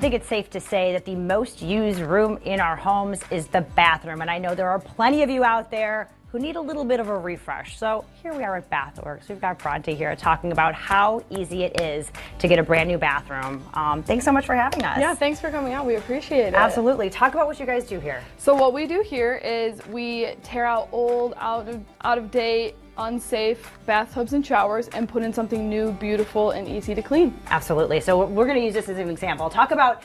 think it's safe to say that the most used room in our homes is the bathroom. And I know there are plenty of you out there who need a little bit of a refresh. So here we are at BathWorks. We've got Bronte here talking about how easy it is to get a brand new bathroom. Thanks so much for having us. Yeah, thanks for coming out. We appreciate it. Absolutely. Talk about what you guys do here. So what we do here is we tear out old, out of date, unsafe bathtubs and showers and put in something new, beautiful, and easy to clean. Absolutely. So we're going to use this as an example. Talk about,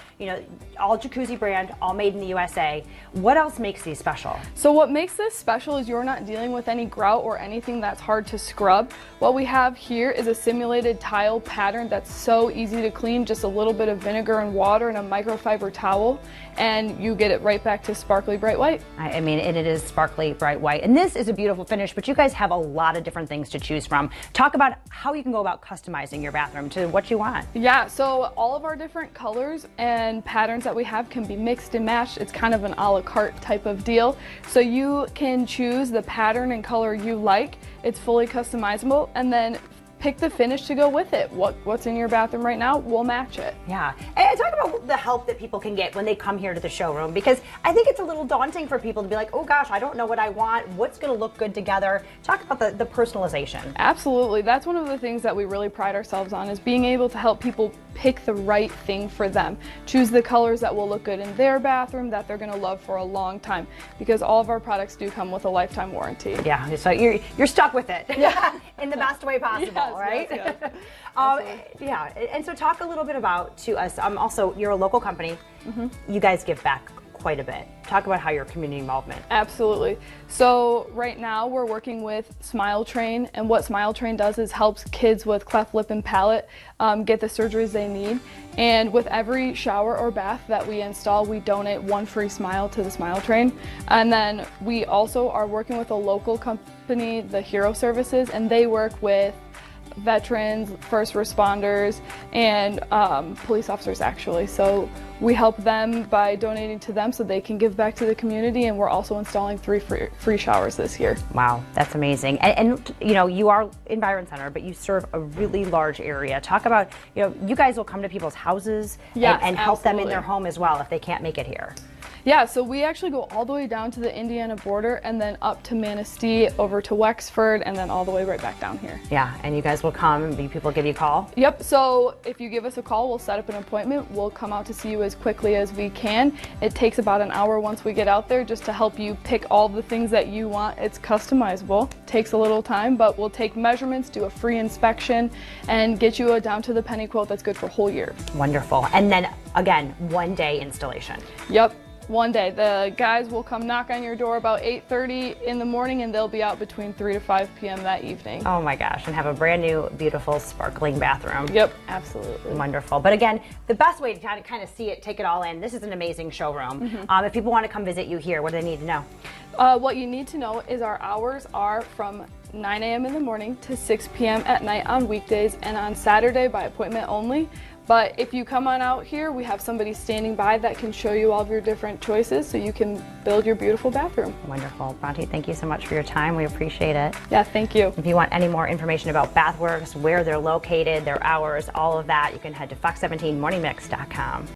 all jacuzzi brand, all made in the USA. What else makes these special? So what makes this special is you're not dealing with any grout or anything that's hard to scrub. What we have here is a simulated tile pattern that's so easy to clean, just a little bit of vinegar and water and a microfiber towel, and you get it right back to sparkly bright white. I mean, and it is sparkly bright white. And this is a beautiful finish, but you guys have a lot of different things to choose from. Talk about how you can go about customizing your bathroom to what you want. Yeah, so all of our different colors and patterns that we have can be mixed and matched. It's kind of an a la carte type of deal. So you can choose the pattern and color you like. It's fully customizable, and then pick the finish to go with it. What's in your bathroom right now, we'll match it. Yeah, and talk about the help that people can get when they come here to the showroom, because I think it's a little daunting for people to be like, oh gosh, I don't know what I want, what's going to look good together. Talk about the personalization. Absolutely, that's one of the things that we really pride ourselves on, is being able to help people pick the right thing for them. Choose the colors that will look good in their bathroom, that they're going to love for a long time, because all of our products do come with a lifetime warranty. Yeah, so you're stuck with it. Yeah. In the best way possible. Yes, right? Yes. Yeah, and so talk a little bit about to us. Also, you're a local company. Mm-hmm. You guys give back quite a bit. Talk about how your community involvement. Absolutely. So right now we're working with Smile Train, and what Smile Train does is helps kids with cleft lip and palate get the surgeries they need. And with every shower or bath that we install, we donate one free smile to the Smile Train. And then we also are working with a local company, the Hero Services, and they work with veterans, first responders, and police officers actually. So we help them by donating to them so they can give back to the community, and we're also installing 3 free showers this year. Wow, that's amazing. And you are in Byron Center, but you serve a really large area. Talk about, you guys will come to people's houses and help them in their home as well if they can't make it here. Yeah, so we actually go all the way down to the Indiana border and then up to Manistee, over to Wexford, and then all the way right back down here. Yeah, and you guys will come and people give you a call? Yep, so if you give us a call, we'll set up an appointment. We'll come out to see you as quickly as we can. It takes about an hour once we get out there just to help you pick all the things that you want. It's customizable, takes a little time, but we'll take measurements, do a free inspection, and get you a down to the penny quote that's good for a whole year. Wonderful. And then again, 1 day installation. Yep. One day. The guys will come knock on your door about 8:30 in the morning, and they'll be out between 3 to 5 p.m. that evening. Oh my gosh, and have a brand new, beautiful, sparkling bathroom. Yep, absolutely. Wonderful. But again, the best way to kind of see it, take it all in, this is an amazing showroom. Mm-hmm. If people want to come visit you here, what do they need to know? What you need to know is our hours are from 9 a.m. in the morning to 6 p.m. at night on weekdays, and on Saturday by appointment only. But if you come on out here, we have somebody standing by that can show you all of your different choices so you can build your beautiful bathroom. Wonderful. Bronte, thank you so much for your time. We appreciate it. Yeah, thank you. If you want any more information about BathWorks, where they're located, their hours, all of that, you can head to fox17morningmix.com.